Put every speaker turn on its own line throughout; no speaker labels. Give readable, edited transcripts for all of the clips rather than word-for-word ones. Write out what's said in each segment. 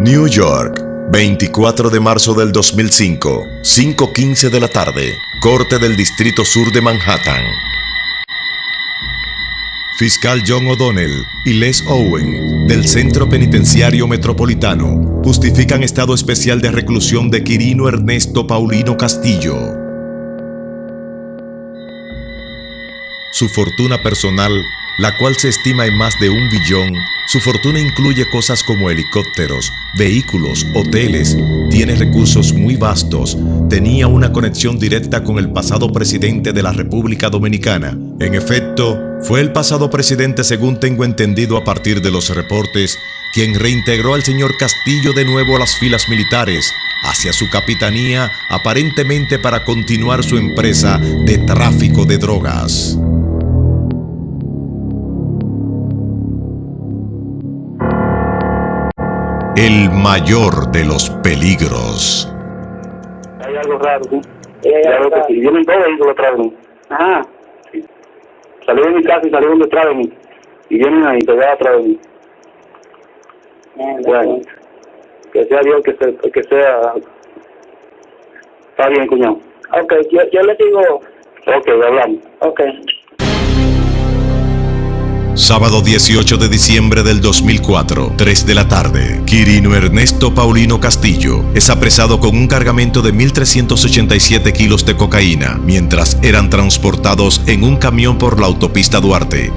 New York, 24 de marzo del 2005, 5:15 de la tarde, Corte del Distrito Sur de Manhattan. Fiscal John O'Donnell y Les Owen, del Centro Penitenciario Metropolitano, justifican estado especial de reclusión de Quirino Ernesto Paulino Castillo. Su fortuna personal, la cual se estima en más de $1 billón, su fortuna incluye cosas como helicópteros, vehículos, hoteles, tiene recursos muy vastos, tenía una conexión directa con el pasado presidente de la República Dominicana. En efecto, fue el pasado presidente, según tengo entendido a partir de los reportes, quien reintegró al señor Castillo de nuevo a las filas militares, hacia su capitanía, aparentemente para continuar su empresa de tráfico de drogas. El mayor de los peligros.
Hay algo raro, ¿sí? Claro que sí. Vienen dos vehículos atrás de mí. Ajá. Sí. Salí de mi casa y salieron detrás de mí. Y vienen ahí, pegados atrás de mí. Bueno, que sea Dios, que sea... Está bien, cuñado. Ok, yo le digo... Ok, hablamos. Ok.
Sábado 18 de diciembre del 2004, 3 de la tarde, Quirino Ernesto Paulino Castillo es apresado con un cargamento de 1.387 kilos de cocaína, mientras eran transportados en un camión por la autopista Duarte.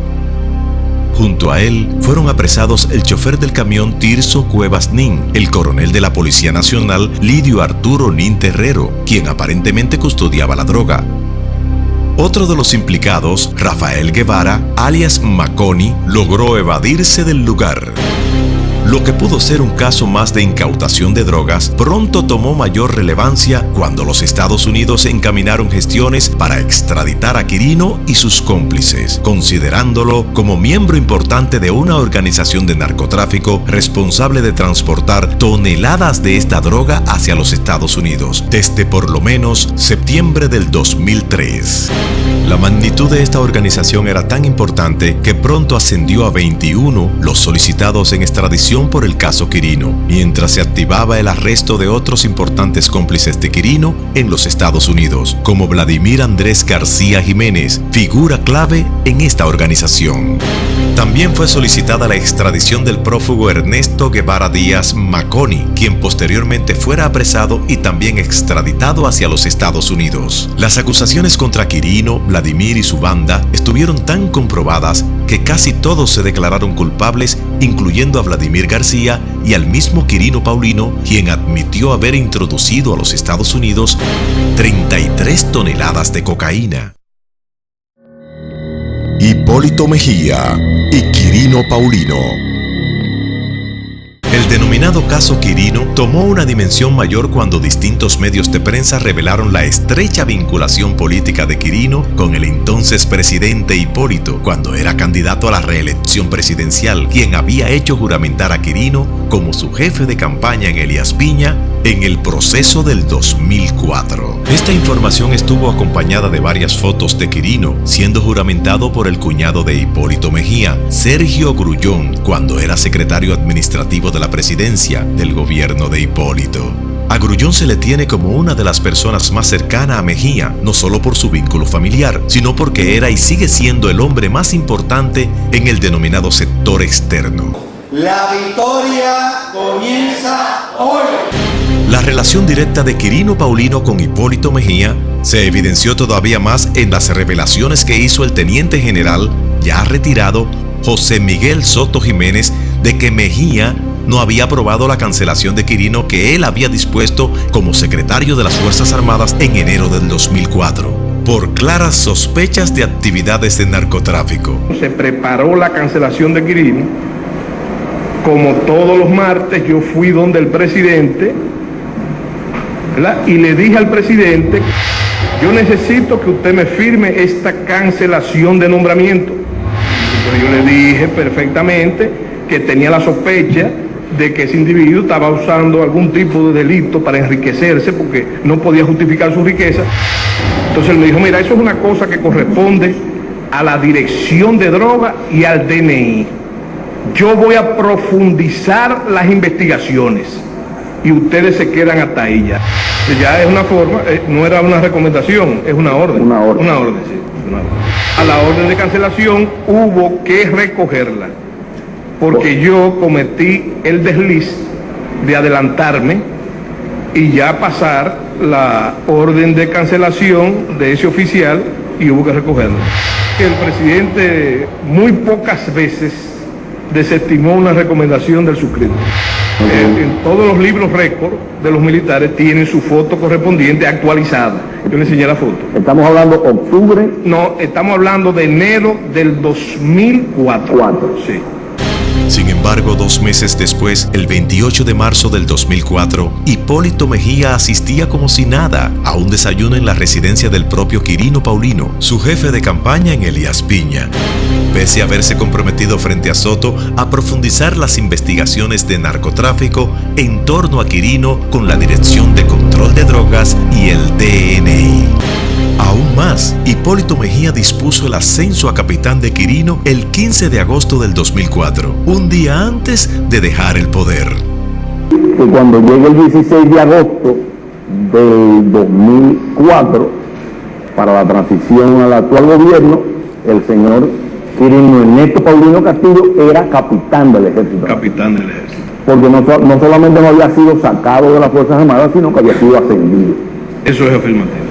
Junto a él fueron apresados el chofer del camión Tirso Cuevas Nin, el coronel de la Policía Nacional Lidio Arturo Nin Terrero, quien aparentemente custodiaba la droga. Otro de los implicados, Rafael Guevara, alias Maconi, logró evadirse del lugar. Lo que pudo ser un caso más de incautación de drogas, pronto tomó mayor relevancia cuando los Estados Unidos encaminaron gestiones para extraditar a Quirino y sus cómplices, considerándolo como miembro importante de una organización de narcotráfico responsable de transportar toneladas de esta droga hacia los Estados Unidos, desde por lo menos septiembre del 2003. La magnitud de esta organización era tan importante que pronto ascendió a 21 los solicitados en extradición por el caso Quirino, mientras se activaba el arresto de otros importantes cómplices de Quirino en los Estados Unidos, como Vladimir Andrés García Jiménez, figura clave en esta organización. También fue solicitada la extradición del prófugo Ernesto Guevara Díaz Maconi, quien posteriormente fuera apresado y también extraditado hacia los Estados Unidos. Las acusaciones contra Quirino, Vladimir y su banda estuvieron tan comprobadas que casi todos se declararon culpables, incluyendo a Vladimir García y al mismo Quirino Paulino, quien admitió haber introducido a los Estados Unidos 33 toneladas de cocaína. Hipólito Mejía y Quirino Paulino. El denominado caso Quirino tomó una dimensión mayor cuando distintos medios de prensa revelaron la estrecha vinculación política de Quirino con el entonces presidente Hipólito, cuando era candidato a la reelección presidencial, quien había hecho juramentar a Quirino como su jefe de campaña en Elías Piña en el proceso del 2004. Esta información estuvo acompañada de varias fotos de Quirino siendo juramentado por el cuñado de Hipólito Mejía, Sergio Grullón, cuando era secretario administrativo de la presidencia del gobierno de Hipólito. A Grullón se le tiene como una de las personas más cercanas a Mejía, no solo por su vínculo familiar, sino porque era y sigue siendo el hombre más importante en el denominado sector externo.
La victoria comienza hoy.
La relación directa de Quirino Paulino con Hipólito Mejía se evidenció todavía más en las revelaciones que hizo el teniente general, ya retirado, José Miguel Soto Jiménez, de que Mejía no había aprobado la cancelación de Quirino que él había dispuesto como secretario de las Fuerzas Armadas en enero del 2004, por claras sospechas de actividades de narcotráfico.
Se preparó la cancelación de Quirino. Como todos los martes, yo fui donde el presidente, ¿verdad? Y le dije al presidente: yo necesito que usted me firme esta cancelación de nombramiento. Entonces yo le dije perfectamente que tenía la sospecha de que ese individuo estaba usando algún tipo de delito para enriquecerse, porque no podía justificar su riqueza. Entonces él me dijo: mira, eso es una cosa que corresponde a la Dirección de Drogas y al DNI. yo voy a profundizar las investigaciones y ustedes se quedan hasta ahí ya. Ya es una forma, no era una recomendación, es una orden. Una orden, sí. Una orden. A la orden de cancelación hubo que recogerla, porque yo cometí el desliz de adelantarme y ya pasar la orden de cancelación de ese oficial y hubo que recogerla. El presidente muy pocas veces desestimó una recomendación del suscrito. En todos los libros récord de los militares tienen su foto correspondiente actualizada. Yo le enseñé la foto.
¿Estamos hablando octubre?
No, estamos hablando de enero del 2004. Sí.
Sin embargo, 2 meses después, el 28 de marzo del 2004, Hipólito Mejía asistía como si nada a un desayuno en la residencia del propio Quirino Paulino, su jefe de campaña en Elías Piña. Pese a haberse comprometido frente a Soto a profundizar las investigaciones de narcotráfico en torno a Quirino con la Dirección de Control de Drogas y el DNI. Aún más, Hipólito Mejía dispuso el ascenso a capitán de Quirino el 15 de agosto del 2004, un día antes de dejar el poder.
Que cuando llegue el 16 de agosto del 2004, para la transición al actual gobierno, el señor Quirino Ernesto Paulino Castillo era capitán del ejército.
Capitán del ejército.
Porque no solamente no había sido sacado de las Fuerzas Armadas, sino que había sido ascendido.
Eso es afirmativo.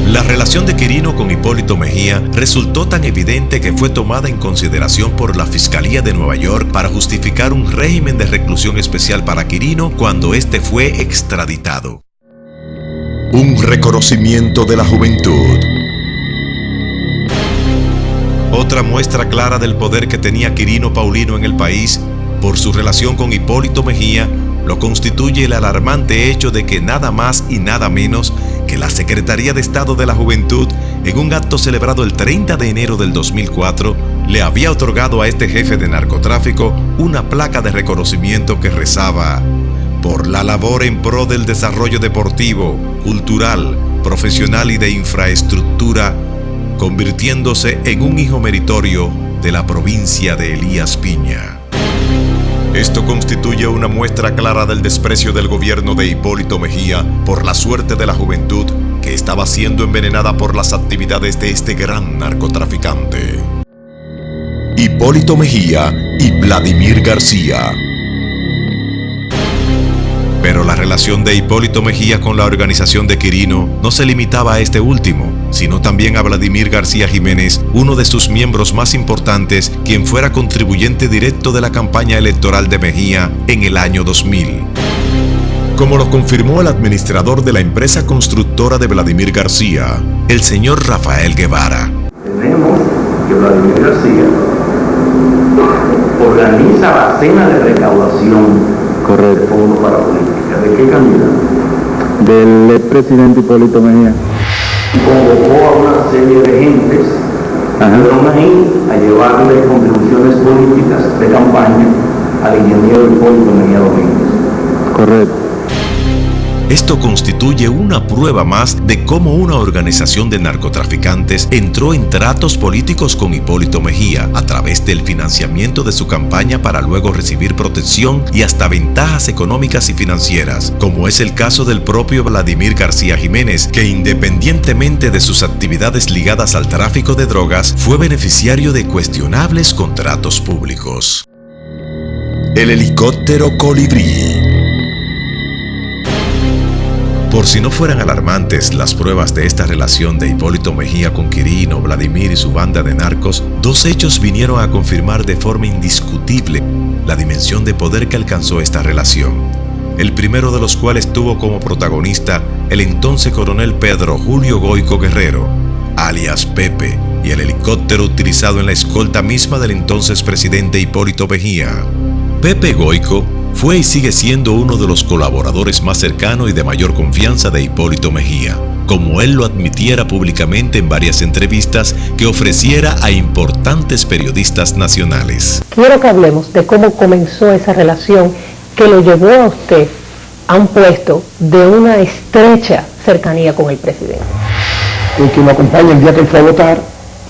La relación de Quirino con Hipólito Mejía resultó tan evidente que fue tomada en consideración por la Fiscalía de Nueva York para justificar un régimen de reclusión especial para Quirino cuando éste fue extraditado. Un reconocimiento de la juventud. Otra muestra clara del poder que tenía Quirino Paulino en el país, por su relación con Hipólito Mejía, lo constituye el alarmante hecho de que nada más y nada menos que la Secretaría de Estado de la Juventud, en un acto celebrado el 30 de enero del 2004, le había otorgado a este jefe de narcotráfico una placa de reconocimiento que rezaba: por la labor en pro del desarrollo deportivo, cultural, profesional y de infraestructura, convirtiéndose en un hijo meritorio de la provincia de Elías Piña. Esto constituye una muestra clara del desprecio del gobierno de Hipólito Mejía por la suerte de la juventud que estaba siendo envenenada por las actividades de este gran narcotraficante. Hipólito Mejía y Vladimir García. Pero la relación de Hipólito Mejía con la organización de Quirino no se limitaba a este último, sino también a Vladimir García Jiménez, uno de sus miembros más importantes, quien fuera contribuyente directo de la campaña electoral de Mejía en el año 2000. Como lo confirmó el administrador de la empresa constructora de Vladimir García, el señor Rafael Guevara.
Tenemos que Vladimir García organiza la cena de recaudación.
Correcto.
Para política. ¿De qué candidato?
Del expresidente Hipólito Mejía.
Convocó a una serie de gentes que fueron ahí a llevarle contribuciones políticas de campaña al ingeniero Hipólito Mejía Domínguez.
Correcto.
Esto constituye una prueba más de cómo una organización de narcotraficantes entró en tratos políticos con Hipólito Mejía a través del financiamiento de su campaña para luego recibir protección y hasta ventajas económicas y financieras, como es el caso del propio Vladimir García Jiménez, que independientemente de sus actividades ligadas al tráfico de drogas, fue beneficiario de cuestionables contratos públicos. El helicóptero Colibrí. Por si no fueran alarmantes las pruebas de esta relación de Hipólito Mejía con Quirino, Vladimir y su banda de narcos, 2 hechos vinieron a confirmar de forma indiscutible la dimensión de poder que alcanzó esta relación. El primero de los cuales tuvo como protagonista el entonces coronel Pedro Julio Goico Guerrero, alias Pepe, y el helicóptero utilizado en la escolta misma del entonces presidente Hipólito Mejía. Pepe Goico fue y sigue siendo uno de los colaboradores más cercanos y de mayor confianza de Hipólito Mejía, como él lo admitiera públicamente en varias entrevistas que ofreciera a importantes periodistas nacionales.
Quiero que hablemos de cómo comenzó esa relación que lo llevó a usted a un puesto de una estrecha cercanía con el presidente.
El que me acompaña el día que él fue a votar,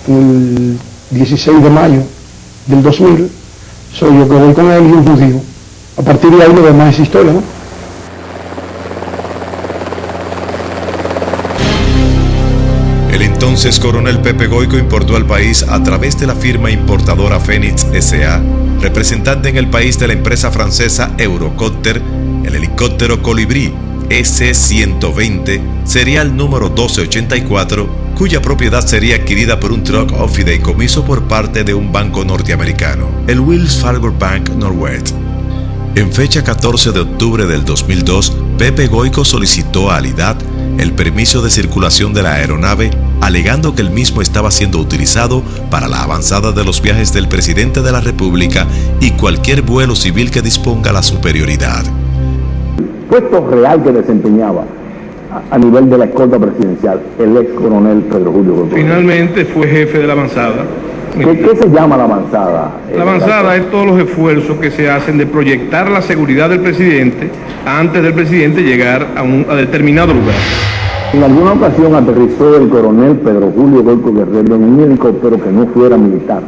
el 16 de mayo del 2000, soy yo que voy con él y un judío. A partir de ahí lo demás es historia, ¿no?
El entonces coronel Pepe Goico importó al país a través de la firma importadora Phoenix S.A., representante en el país de la empresa francesa Eurocopter, el helicóptero Colibrí S-120, serial número 1284, cuya propiedad sería adquirida por un truck o fideicomiso por parte de un banco norteamericano, el Wells Fargo Bank Northwest. En fecha 14 de octubre del 2002, Pepe Goico solicitó a Alidad el permiso de circulación de la aeronave, alegando que el mismo estaba siendo utilizado para la avanzada de los viajes del presidente de la República y cualquier vuelo civil que disponga la superioridad.
Puesto real que desempeñaba a nivel de la escolta presidencial el ex coronel Pedro Julio Goico.
Finalmente fue jefe de la avanzada.
¿Qué se llama la avanzada?
La avanzada es todos los esfuerzos que se hacen de proyectar la seguridad del presidente antes del presidente llegar a determinado lugar.
En alguna ocasión aterrizó el coronel Pedro Julio Goico Guerrero en un helicóptero que no fuera militar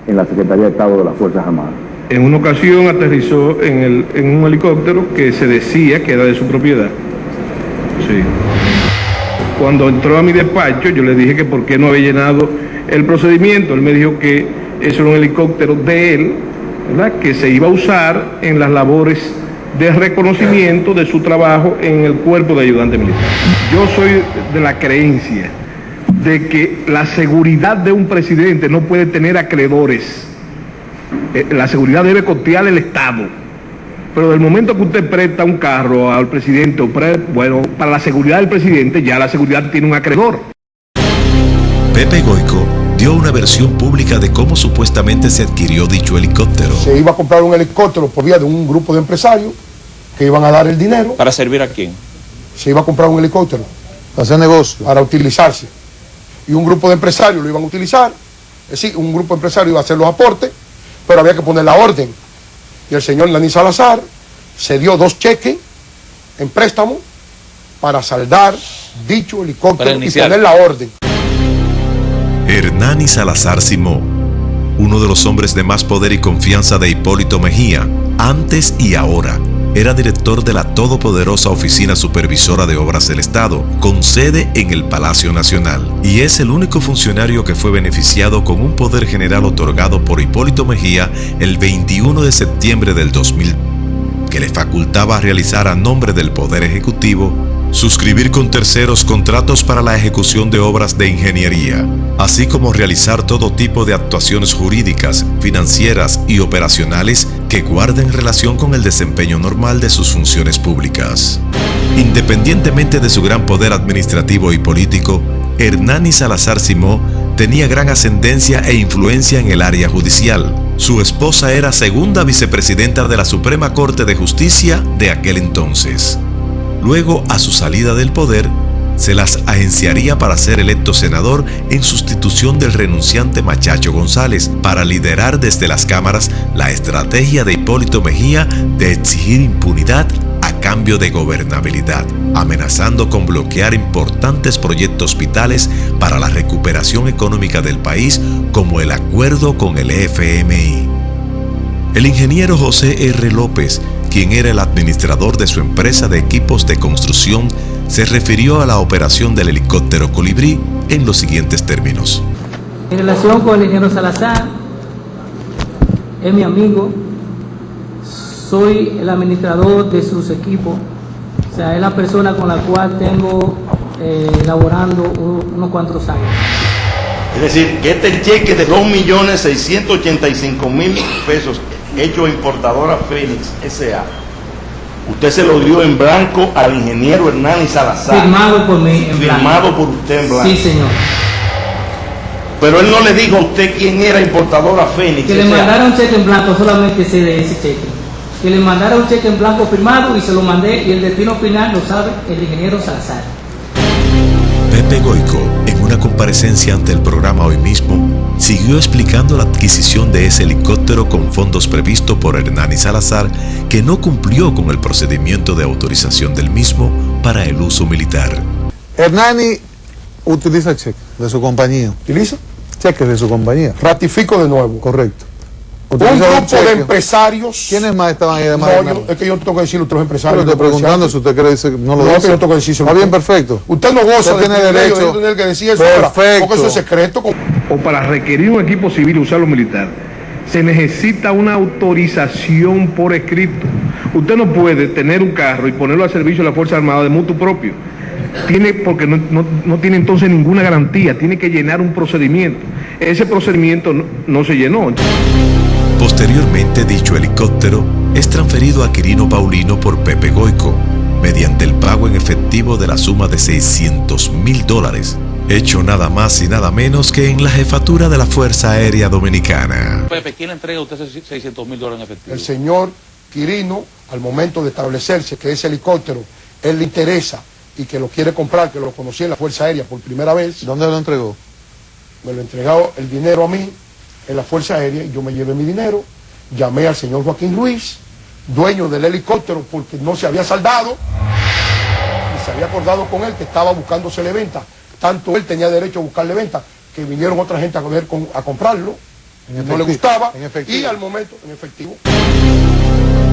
en la Secretaría de Estado de las Fuerzas Armadas.
En una ocasión aterrizó en un helicóptero que se decía que era de su propiedad. Sí. Cuando entró a mi despacho, yo le dije que por qué no había llenado el procedimiento. Él me dijo que eso era un helicóptero de él, ¿verdad?, que se iba a usar en las labores de reconocimiento de su trabajo en el cuerpo de ayudante militar. Yo soy de la creencia de que la seguridad de un presidente no puede tener acreedores. La seguridad debe costear el Estado. Pero del momento que usted presta un carro al presidente, bueno, para la seguridad del presidente, ya la seguridad tiene un acreedor.
Pepe Goico dio una versión pública de cómo supuestamente se adquirió dicho helicóptero.
Se iba a comprar un helicóptero por vía de un grupo de empresarios que iban a dar el dinero.
¿Para servir a quién?
Se iba a comprar un helicóptero.
Para hacer negocio.
Para utilizarse. Y un grupo de empresarios lo iban a utilizar. Es decir, un grupo de empresarios iba a hacer los aportes, pero había que poner la orden. Y el señor Hernani Salazar se dio 2 cheques en préstamo para saldar dicho helicóptero y poner la orden.
Hernani Salazar Simó, uno de los hombres de más poder y confianza de Hipólito Mejía, antes y ahora, era director de la todopoderosa Oficina Supervisora de Obras del Estado, con sede en el Palacio Nacional, y es el único funcionario que fue beneficiado con un poder general otorgado por Hipólito Mejía el 21 de septiembre del 2000, que le facultaba realizar a nombre del Poder Ejecutivo suscribir con terceros contratos para la ejecución de obras de ingeniería, así como realizar todo tipo de actuaciones jurídicas, financieras y operacionales que guarden relación con el desempeño normal de sus funciones públicas. Independientemente de su gran poder administrativo y político, Hernani Salazar Simó tenía gran ascendencia e influencia en el área judicial. Su esposa era segunda vicepresidenta de la Suprema Corte de Justicia de aquel entonces. Luego, a su salida del poder, se las agenciaría para ser electo senador en sustitución del renunciante Machacho González, para liderar desde las cámaras la estrategia de Hipólito Mejía de exigir impunidad a cambio de gobernabilidad, amenazando con bloquear importantes proyectos vitales para la recuperación económica del país, como el acuerdo con el FMI. El ingeniero José R. López, quien era el administrador de su empresa de equipos de construcción, se refirió a la operación del helicóptero Colibrí en los siguientes términos.
En relación con el ingeniero Salazar, es mi amigo, soy el administrador de sus equipos, o sea, es la persona con la cual tengo laborando unos cuantos años.
Es decir, que este cheque de 2.685.000 pesos hecho importadora Phoenix S.A., usted se lo dio en blanco al ingeniero Hernani Salazar.
Firmado por mí en blanco.
Firmado por usted en blanco.
Sí, señor.
Pero él no le dijo a usted quién era importadora Phoenix.
Que le mandara un cheque en blanco, solamente sé de ese cheque. Que le mandara un cheque en blanco firmado y se lo mandé, y el destino final lo sabe el ingeniero Salazar.
Pepe Goico, en una comparecencia ante el programa Hoy Mismo, siguió explicando la adquisición de ese helicóptero con fondos previsto por Hernani Salazar, que no cumplió con el procedimiento de autorización del mismo para el uso militar.
Hernani utiliza cheques de su compañía.
¿Utiliza?
Cheques de su compañía.
Ratifico de nuevo.
Correcto.
Un grupo de empresarios.
¿Quiénes más estaban ahí además?
No, es que yo no tengo que decirle a otros empresarios.
Pero estoy preguntando si usted quiere decir, no lo
dice.
dice.
No, yo tengo que decirlo.
Está bien, perfecto.
Usted no goza
de derecho.
Tener que decir eso.
Perfecto.
Porque eso es secreto.
O para requerir un equipo civil y usarlo militar, se necesita una autorización por escrito. Usted no puede tener un carro y ponerlo al servicio de la Fuerza Armada de mutuo propio. Porque no tiene entonces ninguna garantía, tiene que llenar un procedimiento. Ese procedimiento no se llenó.
Posteriormente, dicho helicóptero es transferido a Quirino Paulino por Pepe Goico, mediante el pago en efectivo de la suma de $600,000, hecho nada más y nada menos que en la jefatura de la Fuerza Aérea Dominicana.
Pepe, ¿quién le entrega a usted esos $600,000 en efectivo?
El señor Quirino, al momento de establecerse que ese helicóptero él le interesa y que lo quiere comprar, que lo conocí en la Fuerza Aérea por primera vez.
¿Dónde lo entregó?
Me lo entregó el dinero a mí en la Fuerza Aérea y yo me llevé mi dinero, llamé al señor Joaquín Ruiz, dueño del helicóptero, porque no se había saldado y se había acordado con él que estaba buscándosele venta. Tanto él tenía derecho a buscarle venta que vinieron otra gente a comprarlo, no le gustaba, y al momento en efectivo.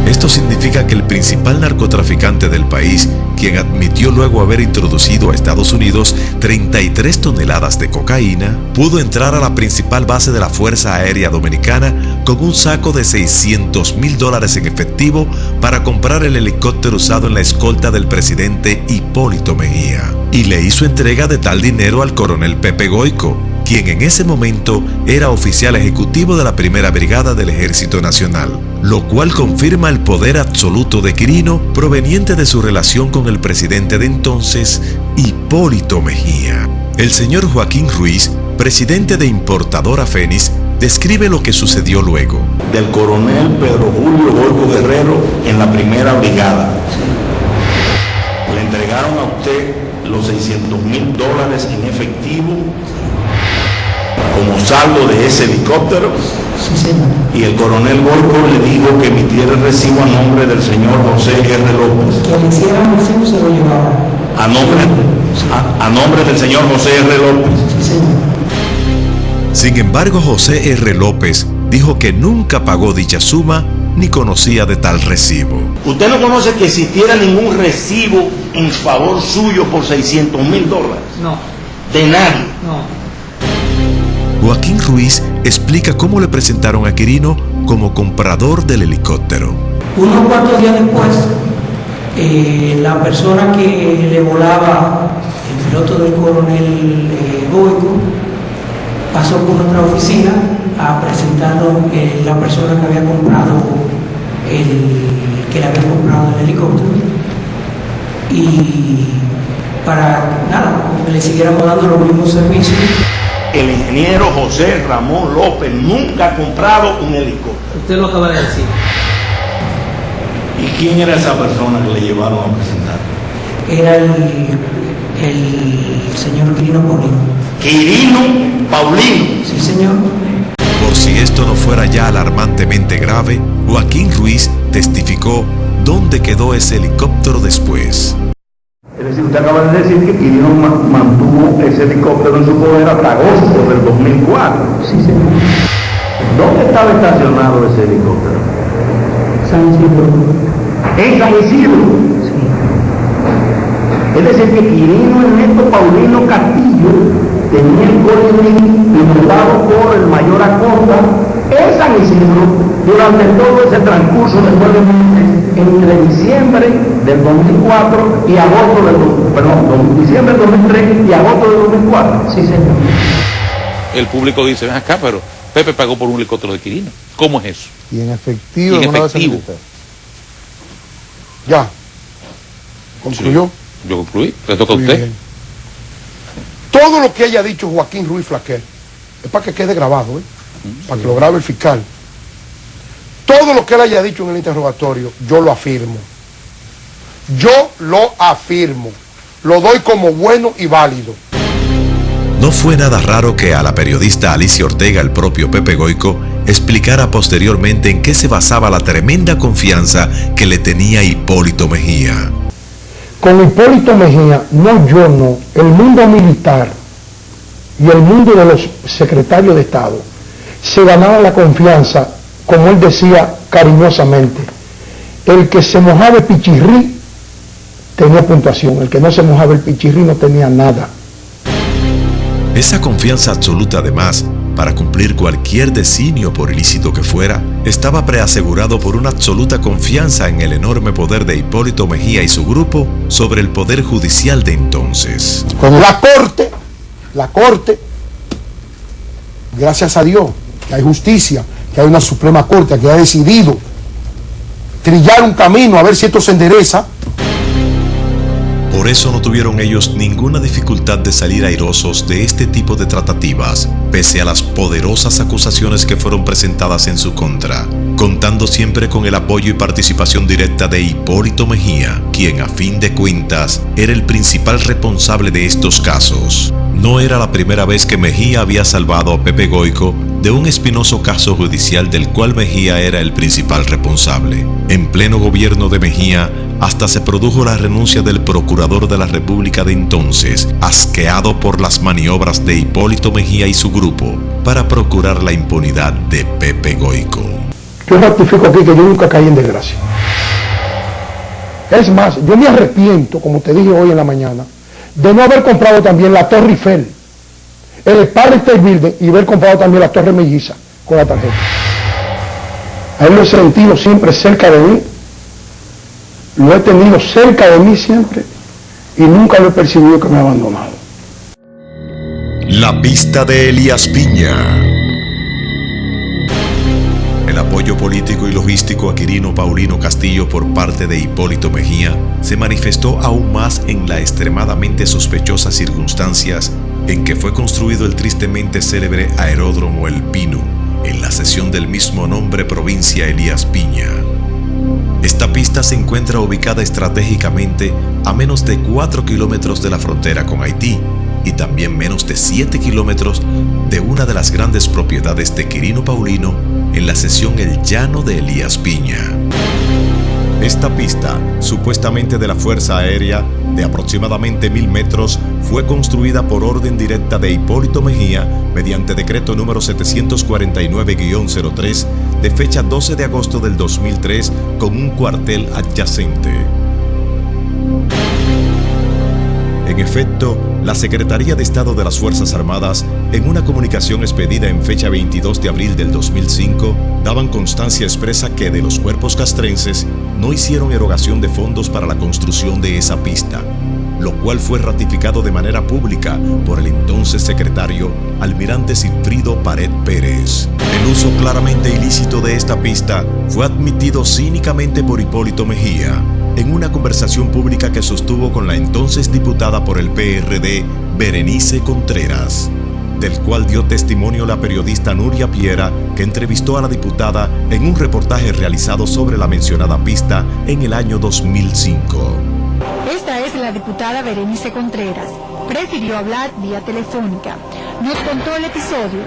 Esto significa que el principal narcotraficante del país, quien admitió luego haber introducido a Estados Unidos 33 toneladas de cocaína, pudo entrar a la principal base de la Fuerza Aérea Dominicana con un saco de $600,000 en efectivo para comprar el helicóptero usado en la escolta del presidente Hipólito Mejía. Y le hizo entrega de tal dinero al coronel Pepe Goico, quien en ese momento era oficial ejecutivo de la Primera Brigada del Ejército Nacional, lo cual confirma el poder absoluto de Quirino proveniente de su relación con el presidente de entonces, Hipólito Mejía. El señor Joaquín Ruiz, presidente de Importadora Fénix, describe lo que sucedió luego.
Del coronel Pedro Julio Goico Guerrero en la Primera Brigada. Le entregaron a usted los $600,000 en efectivo como saldo de ese helicóptero, y el coronel Goico le dijo que emitiera el recibo a nombre del señor José R. López.
Que le hiciera el recibo se lo llevaba.
A nombre del señor José R. López.
Sin embargo, José R. López dijo que nunca pagó dicha suma ni conocía de tal recibo.
¿Usted no conoce que existiera ningún recibo en favor suyo por $600,000?
No.
¿De nadie?
No.
Joaquín Ruiz explica cómo le presentaron a Quirino como comprador del helicóptero.
Unos cuantos días después, la persona que le volaba, el piloto del coronel Goico, pasó por nuestra oficina a presentarnos la persona que había comprado el helicóptero, y para que le siguiéramos dando los mismos servicios.
El ingeniero José Ramón López nunca ha comprado un helicóptero.
Usted lo acaba de decir.
¿Y quién era esa persona que le llevaron a presentar?
Era el señor Quirino Paulino.
¿Quirino Paulino?
Sí, señor.
Por si esto no fuera ya alarmantemente grave, Joaquín Ruiz testificó dónde quedó ese helicóptero después.
Es decir, usted acaba de decir que Quirino mantuvo ese helicóptero en su poder hasta agosto del 2004.
Sí, señor.
¿Dónde estaba estacionado ese helicóptero?
San Isidro.
¿En San Isidro?
Sí.
Es decir, que Quirino Ernesto Paulino Castillo tenía el colibrí pilotado por el mayor Acosta en San Isidro durante todo ese transcurso después de entre diciembre del 2004 y agosto del diciembre del 2003 y agosto del 2004.
Sí, señor.
El público dice, ven acá, pero Pepe pagó por un helicóptero de Quirino. ¿Cómo es eso?
Y en efectivo.
Y en efectivo.
Ya. ¿Concluyó?
Sí, yo concluí. Le toca a usted.
Bien. Todo lo que haya dicho Joaquín Ruiz Flaquer es para que quede grabado, para que lo grabe el fiscal. Todo lo que él haya dicho en el interrogatorio, yo lo afirmo. Yo lo afirmo. Lo doy como bueno y válido.
No fue nada raro que a la periodista Alicia Ortega el propio Pepe Goico explicara posteriormente en qué se basaba la tremenda confianza que le tenía Hipólito Mejía.
Con Hipólito Mejía, el mundo militar y el mundo de los secretarios de Estado se ganaban la confianza como él decía cariñosamente, el que se mojaba el pichirrí tenía puntuación, el que no se mojaba el pichirrí no tenía nada.
Esa confianza absoluta, además, para cumplir cualquier designio por ilícito que fuera, estaba preasegurado por una absoluta confianza en el enorme poder de Hipólito Mejía y su grupo sobre el poder judicial de entonces.
Con la corte, gracias a Dios, que hay justicia, que hay una Suprema Corte que ha decidido trillar un camino a ver si esto se endereza.
Por eso no tuvieron ellos ninguna dificultad de salir airosos de este tipo de tratativas, pese a las poderosas acusaciones que fueron presentadas en su contra, contando siempre con el apoyo y participación directa de Hipólito Mejía, quien a fin de cuentas era el principal responsable de estos casos. No era la primera vez que Mejía había salvado a Pepe Goico de un espinoso caso judicial del cual Mejía era el principal responsable. En pleno gobierno de Mejía, hasta se produjo la renuncia del procurador de la República de entonces, asqueado por las maniobras de Hipólito Mejía y su grupo para procurar la impunidad de Pepe Goico.
Yo ratifico aquí que yo nunca caí en desgracia. Es más, yo me arrepiento, como te dije hoy en la mañana, de no haber comprado también la Torre Eiffel, el Empire State Building, y haber comprado también la Torre Melliza con la tarjeta. A él lo he sentido siempre cerca de mí, lo he tenido cerca de mí siempre, y nunca lo he percibido que me ha abandonado.
La pista de Elías Piña. El apoyo político y logístico a Quirino Paulino Castillo por parte de Hipólito Mejía se manifestó aún más en las extremadamente sospechosas circunstancias en que fue construido el tristemente célebre aeródromo El Pino, en la cesión del mismo nombre provincia Elías Piña. Esta pista se encuentra ubicada estratégicamente a menos de 4 kilómetros de la frontera con Haití y también menos de 7 kilómetros de una de las grandes propiedades de Quirino Paulino en la cesión El Llano de Elías Piña. Esta pista, supuestamente de la Fuerza Aérea, de aproximadamente 1000 metros, fue construida por orden directa de Hipólito Mejía mediante decreto número 749-03 de fecha 12 de agosto del 2003 con un cuartel adyacente. En efecto, la Secretaría de Estado de las Fuerzas Armadas, en una comunicación expedida en fecha 22 de abril del 2005, daban constancia expresa que de los cuerpos castrenses no hicieron erogación de fondos para la construcción de esa pista, lo cual fue ratificado de manera pública por el entonces secretario Almirante Sigfrido Pared Pérez. El uso claramente ilícito de esta pista fue admitido cínicamente por Hipólito Mejía en una conversación pública que sostuvo con la entonces diputada por el PRD, Berenice Contreras, del cual dio testimonio la periodista Nuria Piera, que entrevistó a la diputada en un reportaje realizado sobre la mencionada pista en el año 2005.
Esta es la diputada Berenice Contreras. Prefirió hablar vía telefónica. Nos contó el episodio.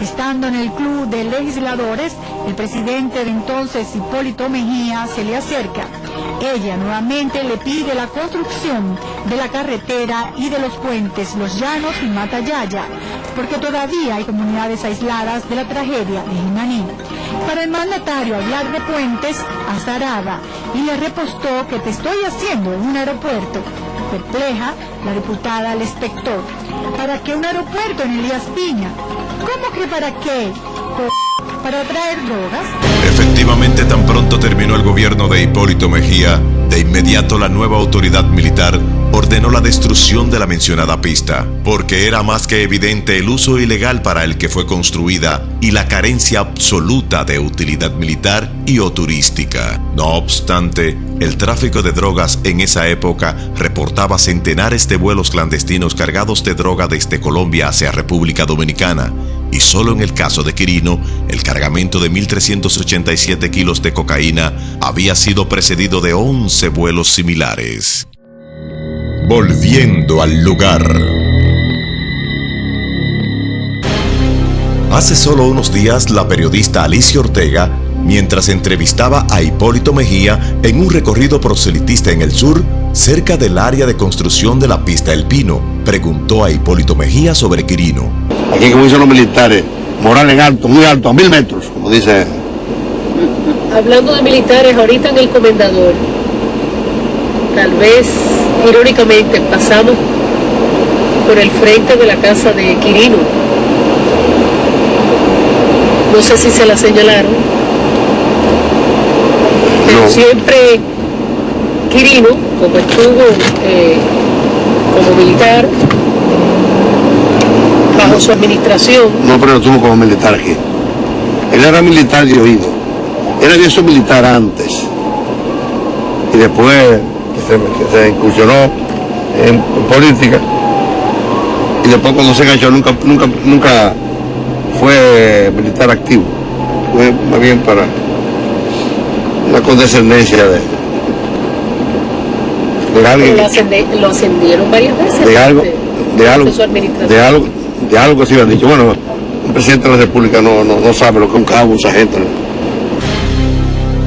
Estando en el club de legisladores, el presidente de entonces, Hipólito Mejía, se le acerca. Ella nuevamente le pide la construcción de la carretera y de los puentes Los Llanos y Matayaya, porque todavía hay comunidades aisladas de la tragedia de Jimaní. Para el mandatario hablar de puentes, azarada, y le repostó que te estoy haciendo en un aeropuerto. Perpleja, la diputada al espectador. ¿Para qué un aeropuerto en Elías Piña? ¿Cómo que para qué? ¿Para traer drogas?
Efectivamente, tan pronto terminó el gobierno de Hipólito Mejía, de inmediato la nueva autoridad militar ordenó la destrucción de la mencionada pista, porque era más que evidente el uso ilegal para el que fue construida y la carencia absoluta de utilidad militar y o turística. No obstante, el tráfico de drogas en esa época reportaba centenares de vuelos clandestinos cargados de droga desde Colombia hacia República Dominicana, y solo en el caso de Quirino, el cargamento de 1.387 kilos de cocaína había sido precedido de 11 vuelos similares. Volviendo al lugar. Hace solo unos días, la periodista Alicia Ortega, mientras entrevistaba a Hipólito Mejía en un recorrido proselitista en el sur, cerca del área de construcción de la pista El Pino, preguntó a Hipólito Mejía sobre Quirino.
Aquí, como dicen los militares, moral en alto, muy alto, a 1000 metros, como dice
Hablando de militares, ahorita en el Comendador, tal vez irónicamente pasamos por el frente de la casa de Quirino. No sé si se la señalaron, pero
No.
siempre Quirino, como estuvo como militar, bajo su administración.
No, pero no estuvo como militar aquí. Él era militar de oído. Él había sido militar antes. Y después que se incursionó en política. Y después cuando se enganchó nunca fue militar activo. Fue más bien para una condescendencia de alguien.
Lo ascendieron varias veces.
De algo que se habían dicho. Bueno, un presidente de la República no sabe lo que es un cabo, un sargento.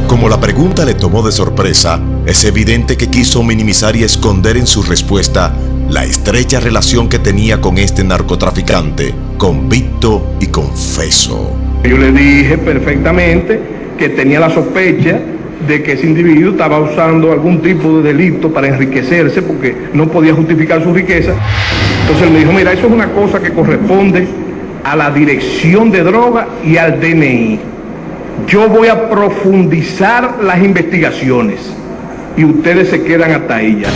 Como la pregunta le tomó de sorpresa, es evidente que quiso minimizar y esconder en su respuesta la estrecha relación que tenía con este narcotraficante, convicto y confeso.
Yo le dije perfectamente que tenía la sospecha de que ese individuo estaba usando algún tipo de delito para enriquecerse porque no podía justificar su riqueza. Entonces él me dijo, mira, eso es una cosa que corresponde a la Dirección de Drogas y al DNI. Yo voy a profundizar las investigaciones y ustedes se quedan hasta ahí ya.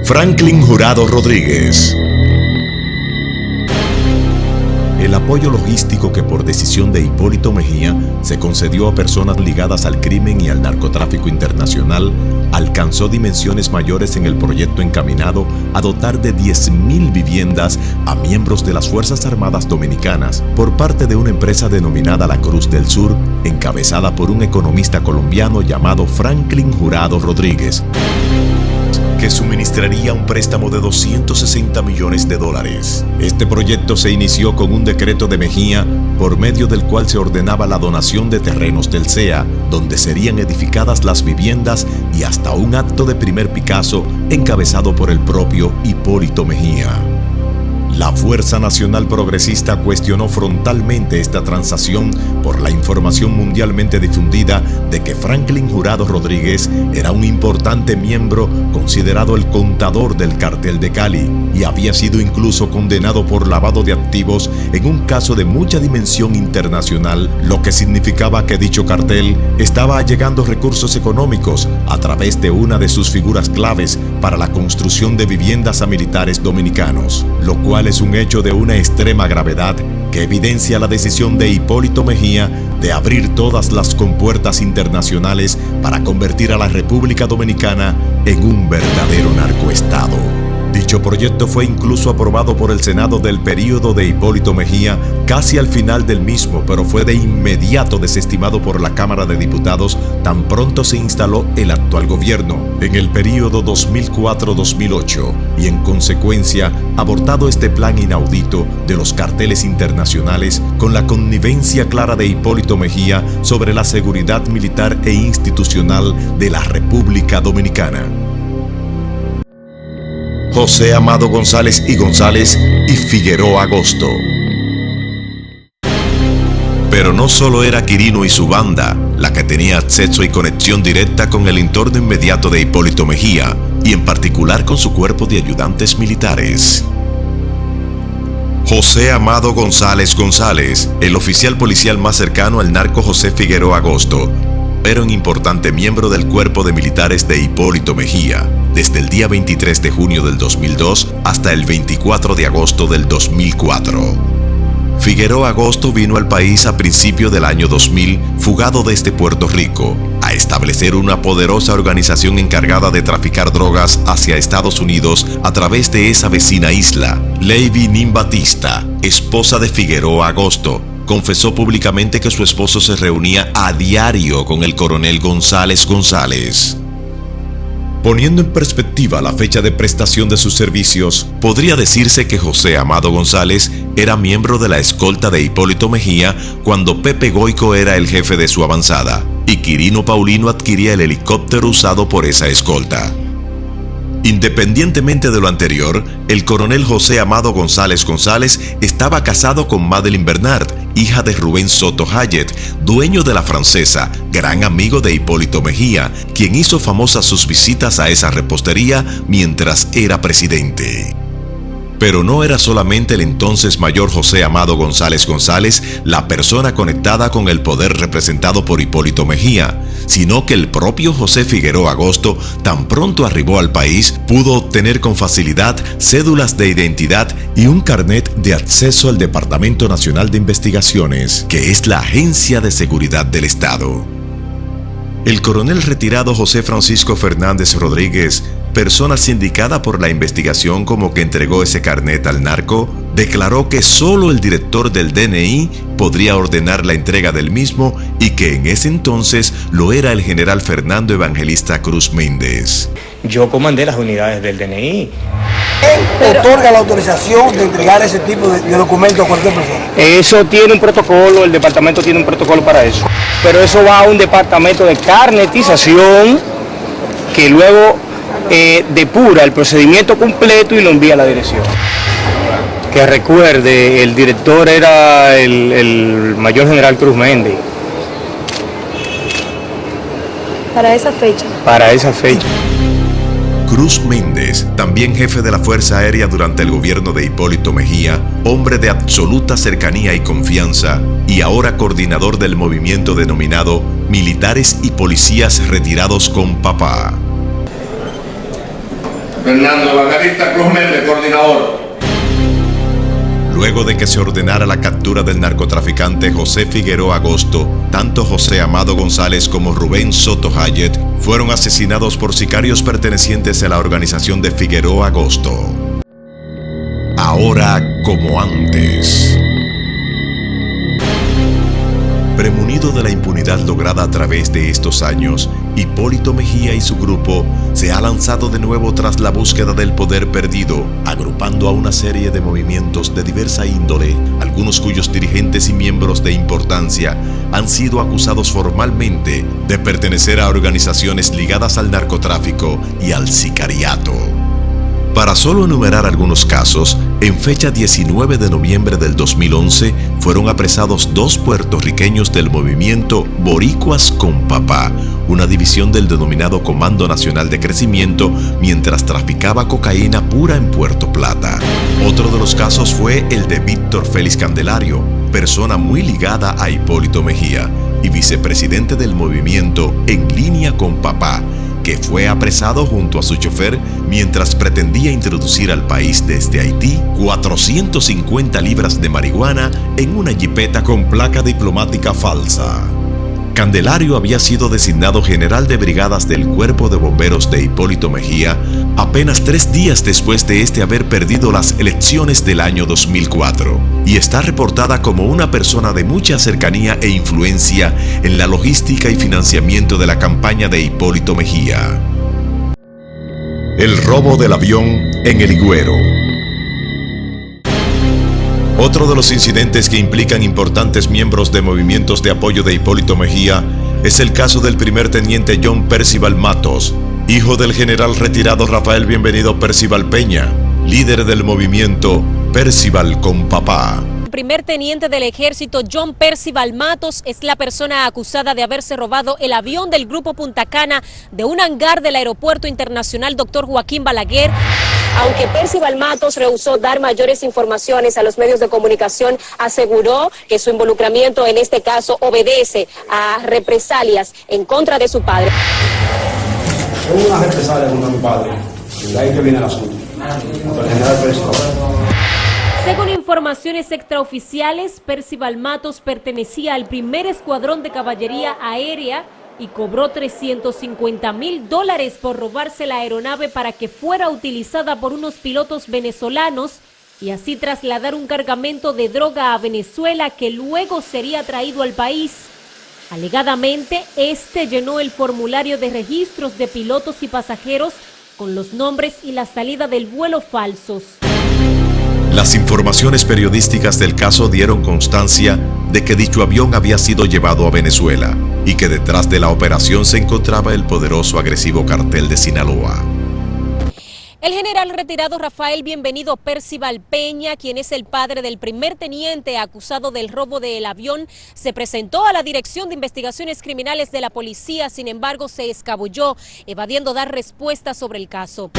Franklin Jurado Rodríguez. El apoyo logístico que por decisión de Hipólito Mejía se concedió a personas ligadas al crimen y al narcotráfico internacional alcanzó dimensiones mayores en el proyecto encaminado a dotar de 10.000 viviendas a miembros de las Fuerzas Armadas Dominicanas por parte de una empresa denominada La Cruz del Sur, encabezada por un economista colombiano llamado Franklin Jurado Rodríguez, que suministraría un préstamo de $260 millones. Este proyecto se inició con un decreto de Mejía por medio del cual se ordenaba la donación de terrenos del CEA, donde serían edificadas las viviendas y hasta un acto de primer Picasso encabezado por el propio Hipólito Mejía. La Fuerza Nacional Progresista cuestionó frontalmente esta transacción por la información mundialmente difundida de que Franklin Jurado Rodríguez era un importante miembro considerado el contador del cartel de Cali y había sido incluso condenado por lavado de activos en un caso de mucha dimensión internacional, lo que significaba que dicho cartel estaba allegando recursos económicos a través de una de sus figuras claves para la construcción de viviendas a militares dominicanos, lo cual es un hecho de una extrema gravedad que evidencia la decisión de Hipólito Mejía de abrir todas las compuertas internacionales para convertir a la República Dominicana en un verdadero narcoestado. Dicho proyecto fue incluso aprobado por el Senado del período de Hipólito Mejía casi al final del mismo, pero fue de inmediato desestimado por la Cámara de Diputados tan pronto se instaló el actual gobierno en el período 2004-2008 y en consecuencia abortado este plan inaudito de los carteles internacionales con la connivencia clara de Hipólito Mejía sobre la seguridad militar e institucional de la República Dominicana. José Amado González y Figueroa Agosto. Pero no solo era Quirino y su banda la que tenía acceso y conexión directa con el entorno inmediato de Hipólito Mejía, y en particular con su cuerpo de ayudantes militares. José Amado González, el oficial policial más cercano al narco José Figueroa Agosto, era un importante miembro del cuerpo de militares de Hipólito Mejía, desde el día 23 de junio del 2002 hasta el 24 de agosto del 2004. Figueroa Agosto vino al país a principios del año 2000, fugado desde Puerto Rico, a establecer una poderosa organización encargada de traficar drogas hacia Estados Unidos a través de esa vecina isla. Lady Nin Batista, esposa de Figueroa Agosto, confesó públicamente que su esposo se reunía a diario con el coronel González. Poniendo en perspectiva la fecha de prestación de sus servicios, podría decirse que José Amado González era miembro de la escolta de Hipólito Mejía cuando Pepe Goico era el jefe de su avanzada y Quirino Paulino adquiría el helicóptero usado por esa escolta. Independientemente de lo anterior, el coronel José Amado González González estaba casado con Madeline Bernard, hija de Rubén Soto Hayet, dueño de La Francesa, gran amigo de Hipólito Mejía, quien hizo famosas sus visitas a esa repostería mientras era presidente. Pero no era solamente el entonces mayor José Amado González González la persona conectada con el poder representado por Hipólito Mejía, sino que el propio José Figueroa Agosto, tan pronto arribó al país, pudo obtener con facilidad cédulas de identidad y un carnet de acceso al Departamento Nacional de Investigaciones, que es la agencia de seguridad del Estado. El coronel retirado José Francisco Fernández Rodríguez, persona sindicada por la investigación como que entregó ese carnet al narco, declaró que solo el director del DNI podría ordenar la entrega del mismo y que en ese entonces lo era el general Fernando Evangelista Cruz Méndez.
Yo comandé las unidades del DNI.
¿Quién otorga la autorización de entregar ese tipo de documentos a cualquier persona?
Eso tiene un protocolo, el departamento tiene un protocolo para eso. Pero eso va a un departamento de carnetización que luego depura el procedimiento completo y lo envía a la dirección. Que recuerde, el director era el mayor general Cruz Méndez.
Para esa fecha.
Para esa fecha.
Cruz Méndez, también jefe de la Fuerza Aérea durante el gobierno de Hipólito Mejía, hombre de absoluta cercanía y confianza, y ahora coordinador del movimiento denominado Militares y Policías Retirados con Papá.
Fernando Evangelista Cruz Méndez, coordinador.
Luego de que se ordenara la captura del narcotraficante José Figueroa Agosto, tanto José Amado González como Rubén Soto Hayet fueron asesinados por sicarios pertenecientes a la organización de Figueroa Agosto. Ahora como antes. Premunido de la impunidad lograda a través de estos años, Hipólito Mejía y su grupo se ha lanzado de nuevo tras la búsqueda del poder perdido, agrupando a una serie de movimientos de diversa índole, algunos cuyos dirigentes y miembros de importancia han sido acusados formalmente de pertenecer a organizaciones ligadas al narcotráfico y al sicariato. Para solo enumerar algunos casos, en fecha 19 de noviembre del 2011 fueron apresados 2 puertorriqueños del movimiento Boricuas con Papá, una división del denominado Comando Nacional de Crecimiento, mientras traficaba cocaína pura en Puerto Plata. Otro de los casos fue el de Víctor Félix Candelario, persona muy ligada a Hipólito Mejía y vicepresidente del movimiento En Línea con Papá, que fue apresado junto a su chofer mientras pretendía introducir al país desde Haití 450 libras de marihuana en una jipeta con placa diplomática falsa. Candelario había sido designado general de brigadas del Cuerpo de Bomberos de Hipólito Mejía apenas 3 días después de haber perdido las elecciones del año 2004 y está reportada como una persona de mucha cercanía e influencia en la logística y financiamiento de la campaña de Hipólito Mejía. El robo del avión en El Higüero. Otro de los incidentes que implican importantes miembros de movimientos de apoyo de Hipólito Mejía es el caso del primer teniente John Percival Matos, hijo del general retirado Rafael Bienvenido Percival Peña, líder del movimiento Percival con Papá.
El primer teniente del ejército John Percival Matos es la persona acusada de haberse robado el avión del Grupo Punta Cana de un hangar del Aeropuerto Internacional Dr. Joaquín Balaguer. Aunque Percival Matos rehusó dar mayores informaciones a los medios de comunicación, aseguró que su involucramiento en este caso obedece a represalias en contra de su padre.
Una represalia contra mi padre, y de ahí que viene el asunto. Contra el general Percival.
Según informaciones extraoficiales, Percival Matos pertenecía al primer escuadrón de caballería aérea y cobró $350,000 por robarse la aeronave para que fuera utilizada por unos pilotos venezolanos y así trasladar un cargamento de droga a Venezuela que luego sería traído al país. Alegadamente, llenó el formulario de registros de pilotos y pasajeros con los nombres y la salida del vuelo falsos.
Las informaciones periodísticas del caso dieron constancia de que dicho avión había sido llevado a Venezuela y que detrás de la operación se encontraba el poderoso agresivo cartel de Sinaloa.
El general retirado Rafael Bienvenido Percival Peña, quien es el padre del primer teniente acusado del robo del avión, se presentó a la Dirección de Investigaciones Criminales de la Policía, sin embargo se escabulló, evadiendo dar respuesta sobre el caso.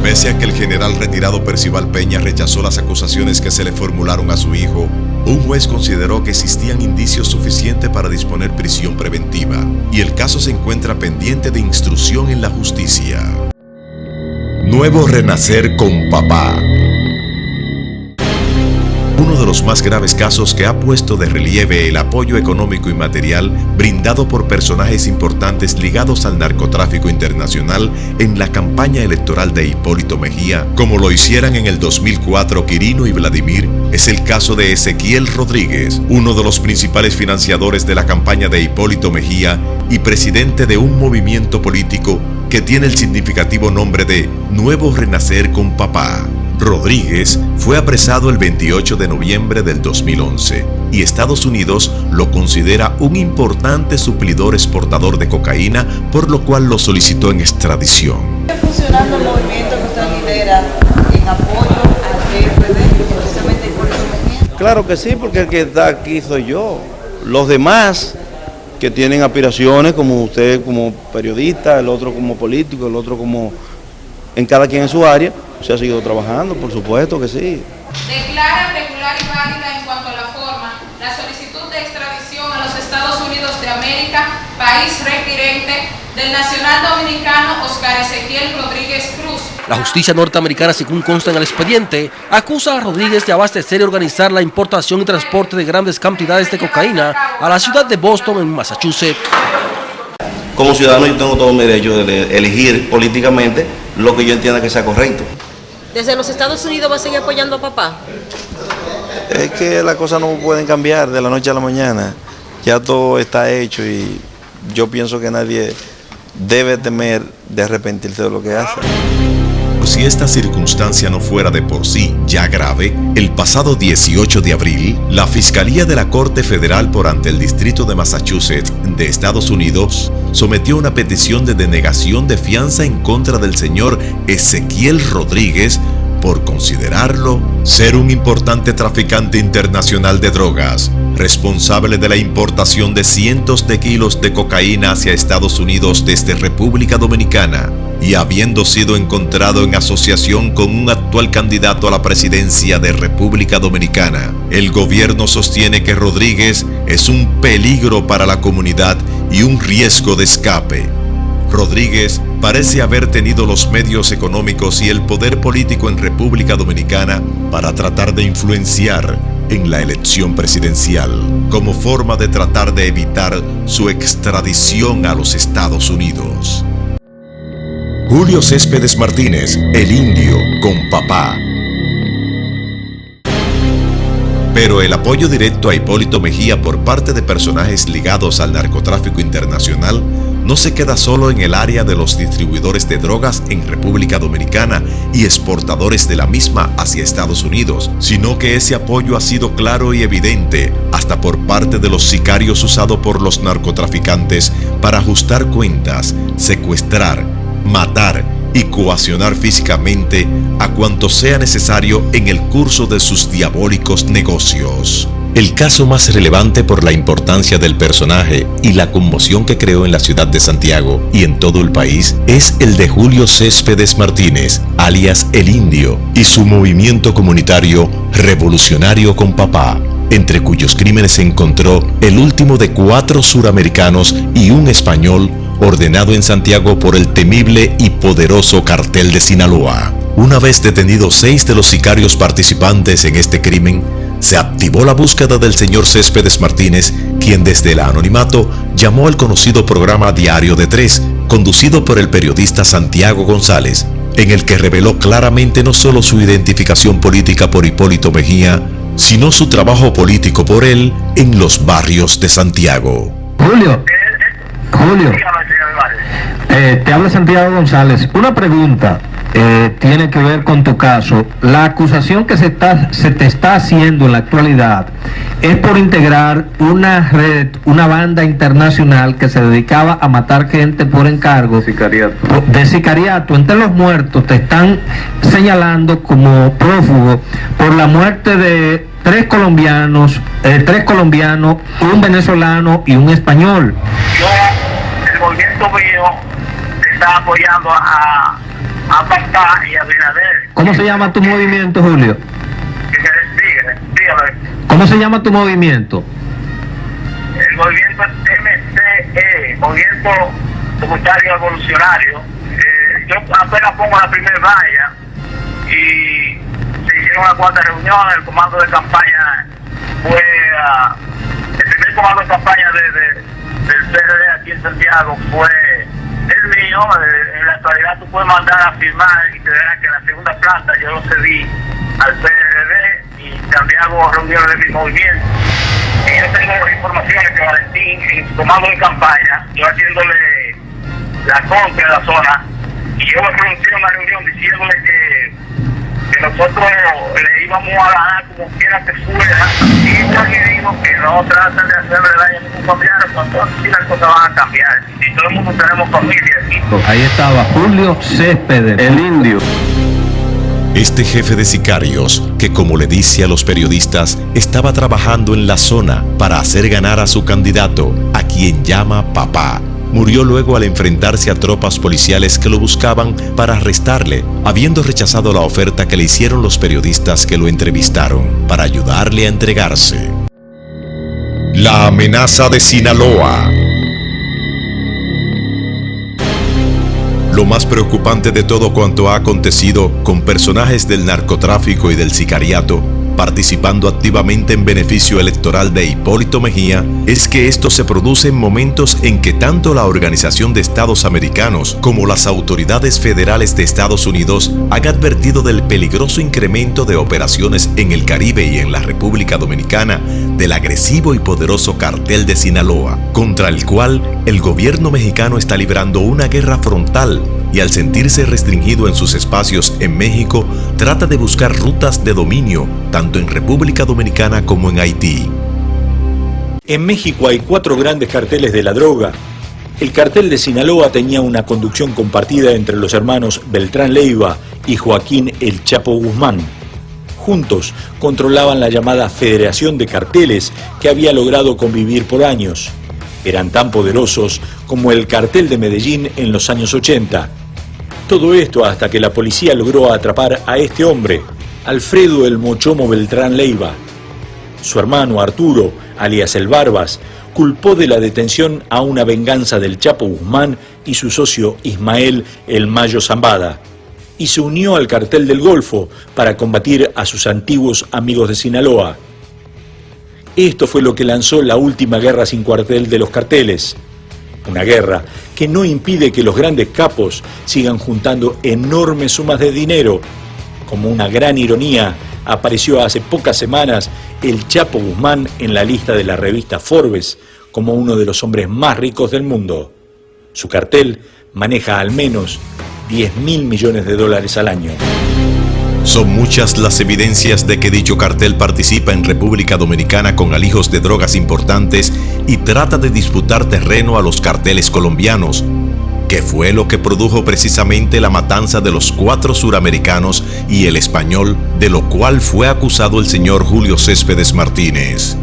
Pese a que el general retirado Percival Peña rechazó las acusaciones que se le formularon a su hijo, un juez consideró que existían indicios suficientes para disponer prisión preventiva y el caso se encuentra pendiente de instrucción en la justicia. Nuevo renacer con papá. Uno de los más graves casos que ha puesto de relieve el apoyo económico y material brindado por personajes importantes ligados al narcotráfico internacional en la campaña electoral de Hipólito Mejía, como lo hicieran en el 2004 Quirino y Vladimir, es el caso de Ezequiel Rodríguez, uno de los principales financiadores de la campaña de Hipólito Mejía y presidente de un movimiento político que tiene el significativo nombre de Nuevo Renacer con Papá. Rodríguez fue apresado el 28 de noviembre del 2011 y Estados Unidos lo considera un importante suplidor exportador de cocaína, por lo cual lo solicitó en extradición.
¿Está funcionando el movimiento que usted lidera en apoyo al PRD, precisamente por eso?
Claro que sí, porque el que está aquí soy yo. Los demás que tienen aspiraciones, como usted como periodista, el otro como político, el otro como en cada quien en su área, se ha seguido trabajando, por supuesto que sí.
Declara regular y válida en cuanto a la forma la solicitud de extradición a los Estados Unidos de América, país requirente, del nacional dominicano Oscar Ezequiel Rodríguez Cruz.
La justicia norteamericana, según consta en el expediente, acusa a Rodríguez de abastecer y organizar la importación y transporte de grandes cantidades de cocaína a la ciudad de Boston, en Massachusetts.
Como ciudadano yo tengo todo mi derecho de elegir políticamente lo que yo entienda que sea correcto.
¿Desde los Estados Unidos va a seguir apoyando a papá?
Es que las cosas no pueden cambiar de la noche a la mañana. Ya todo está hecho y yo pienso que nadie debe temer de arrepentirse de lo que hace.
Si esta circunstancia no fuera de por sí ya grave, el pasado 18 de abril, la Fiscalía de la Corte Federal por ante el Distrito de Massachusetts de Estados Unidos sometió una petición de denegación de fianza en contra del señor Ezequiel Rodríguez por considerarlo ser un importante traficante internacional de drogas, responsable de la importación de cientos de kilos de cocaína hacia Estados Unidos desde República Dominicana, y habiendo sido encontrado en asociación con un actual candidato a la presidencia de República Dominicana. El gobierno sostiene que Rodríguez es un peligro para la comunidad y un riesgo de escape. Rodríguez parece haber tenido los medios económicos y el poder político en República Dominicana para tratar de influenciar en la elección presidencial, como forma de tratar de evitar su extradición a los Estados Unidos. Julio Céspedes Martínez, el indio, con papá. Pero el apoyo directo a Hipólito Mejía por parte de personajes ligados al narcotráfico internacional no se queda solo en el área de los distribuidores de drogas en República Dominicana y exportadores de la misma hacia Estados Unidos, sino que ese apoyo ha sido claro y evidente hasta por parte de los sicarios usados por los narcotraficantes para ajustar cuentas, secuestrar, matar y coaccionar físicamente a cuanto sea necesario en el curso de sus diabólicos negocios. El caso más relevante por la importancia del personaje y la conmoción que creó en la ciudad de Santiago y en todo el país es el de Julio Céspedes Martínez, alias El Indio, y su movimiento comunitario Revolucionario con Papá, entre cuyos crímenes se encontró el último de 4 suramericanos y un español ordenado en Santiago por el temible y poderoso cartel de Sinaloa. Una vez detenidos 6 de los sicarios participantes en este crimen, se activó la búsqueda del señor Céspedes Martínez, quien desde el anonimato llamó al conocido programa Diario de 3, conducido por el periodista Santiago González, en el que reveló claramente no solo su identificación política por Hipólito Mejía, sino su trabajo político por él en los barrios de Santiago.
Julio, te habla Santiago González. Una pregunta.
tiene que ver con tu caso. La acusación que se te está haciendo en la actualidad es por integrar una red, una banda internacional que se dedicaba a matar gente por encargo de sicariato. Entre los muertos te están señalando como prófugo por la muerte de tres colombianos, un venezolano y un español.
El movimiento mío está apoyando a Papá y a Abinader.
¿Cómo se llama tu movimiento, Julio?
Dígame.
¿Cómo se llama tu movimiento?
El movimiento es MCE, Movimiento Comunitario Evolucionario. Yo apenas pongo la primera valla y se hicieron una cuarta reunión. El comando de campaña fue el primer comando de campaña del PRD aquí en Santiago fue el mío. En la actualidad tú puedes mandar a firmar y te verás que en la segunda planta yo lo cedí al PRD y también hago reuniones de mi movimiento. Y yo tengo informaciones que Valentín en su comando de campaña, yo haciéndole la contra de la zona, y yo me pronuncié en una reunión diciéndole que nosotros le íbamos a ganar como quiera que fuera, y yo le digo que no traten de hacerle daño a ningún familiar, cuando así las cosas van a cambiar, y todo el mundo tenemos familia aquí.
Ahí estaba Julio Céspedes, el indio.
Este jefe de sicarios, que como le dice a los periodistas, estaba trabajando en la zona para hacer ganar a su candidato, a quien llama papá, murió luego al enfrentarse a tropas policiales que lo buscaban para arrestarle, habiendo rechazado la oferta que le hicieron los periodistas que lo entrevistaron para ayudarle a entregarse. La amenaza de Sinaloa. Lo más preocupante de todo cuanto ha acontecido con personajes del narcotráfico y del sicariato participando activamente en beneficio electoral de Hipólito Mejía es que esto se produce en momentos en que tanto la Organización de Estados Americanos como las autoridades federales de Estados Unidos han advertido del peligroso incremento de operaciones en el Caribe y en la República Dominicana del agresivo y poderoso cartel de Sinaloa, contra el cual el gobierno mexicano está librando una guerra frontal y al sentirse restringido en sus espacios en México, trata de buscar rutas de dominio tanto en República Dominicana como en Haití.
En México hay 4 grandes carteles de la droga. El cartel de Sinaloa tenía una conducción compartida entre los hermanos Beltrán Leiva y Joaquín El Chapo Guzmán. Juntos controlaban la llamada Federación de Carteles que había logrado convivir por años. Eran tan poderosos como el cartel de Medellín en los años 80. Todo esto hasta que la policía logró atrapar a este hombre, Alfredo el Mochomo Beltrán Leiva. Su hermano Arturo, alias el Barbas, culpó de la detención a una venganza del Chapo Guzmán y su socio Ismael el Mayo Zambada, y se unió al cartel del Golfo para combatir a sus antiguos amigos de Sinaloa. Esto fue lo que lanzó la última guerra sin cuartel de los carteles. Una guerra que no impide que los grandes capos sigan juntando enormes sumas de dinero. Como una gran ironía, apareció hace pocas semanas el Chapo Guzmán en la lista de la revista Forbes como uno de los hombres más ricos del mundo. Su cartel maneja al menos $10.000 millones al año.
Son muchas las evidencias de que dicho cartel participa en República Dominicana con alijos de drogas importantes y trata de disputar terreno a los carteles colombianos, que fue lo que produjo precisamente la matanza de los 4 suramericanos y el español, de lo cual fue acusado el señor Julio Céspedes Martínez.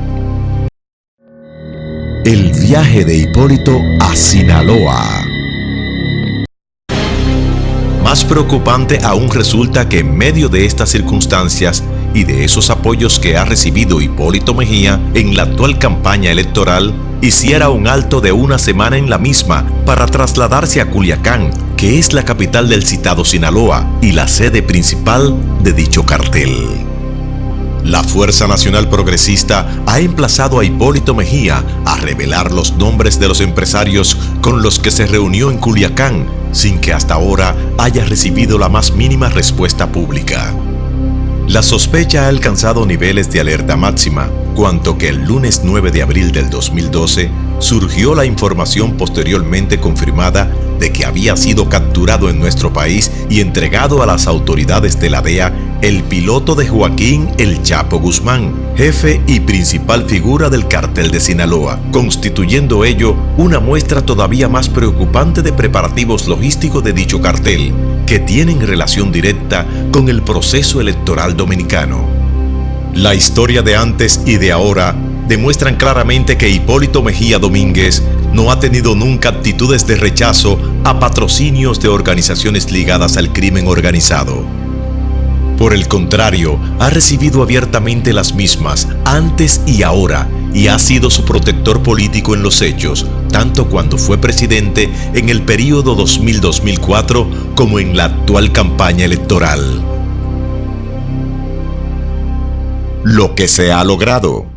El viaje de Hipólito a Sinaloa. Más preocupante aún resulta que en medio de estas circunstancias y de esos apoyos que ha recibido Hipólito Mejía en la actual campaña electoral, hiciera un alto de una semana en la misma para trasladarse a Culiacán, que es la capital del citado Sinaloa y la sede principal de dicho cartel. La Fuerza Nacional Progresista ha emplazado a Hipólito Mejía a revelar los nombres de los empresarios con los que se reunió en Culiacán, sin que hasta ahora haya recibido la más mínima respuesta pública. La sospecha ha alcanzado niveles de alerta máxima, cuanto que el lunes 9 de abril del 2012 surgió la información posteriormente confirmada de que había sido capturado en nuestro país y entregado a las autoridades de la DEA el piloto de Joaquín El Chapo Guzmán, jefe y principal figura del cartel de Sinaloa, constituyendo ello una muestra todavía más preocupante de preparativos logísticos de dicho cartel, que tienen relación directa con el proceso electoral dominicano. La historia de antes y de ahora demuestran claramente que Hipólito Mejía Domínguez no ha tenido nunca actitudes de rechazo a patrocinios de organizaciones ligadas al crimen organizado. Por el contrario, ha recibido abiertamente las mismas antes y ahora y ha sido su protector político en los hechos, tanto cuando fue presidente en el período 2000-2004 como en la actual campaña electoral. Lo que se ha logrado.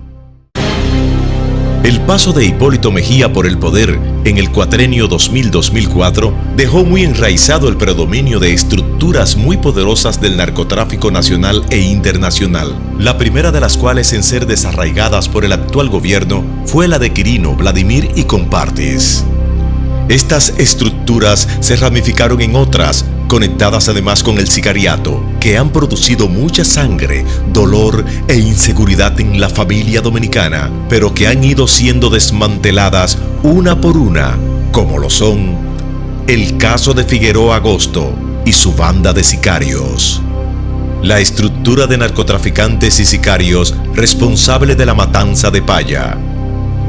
El paso de Hipólito Mejía por el poder en el cuatrenio 2000-2004 dejó muy enraizado el predominio de estructuras muy poderosas del narcotráfico nacional e internacional, la primera de las cuales en ser desarraigadas por el actual gobierno fue la de Quirino, Vladimir y compartes. Estas estructuras se ramificaron en otras, conectadas además con el sicariato, que han producido mucha sangre, dolor e inseguridad en la familia dominicana, pero que han ido siendo desmanteladas una por una, como lo son el caso de Figueroa Agosto y su banda de sicarios. La estructura de narcotraficantes y sicarios responsable de la matanza de Paya.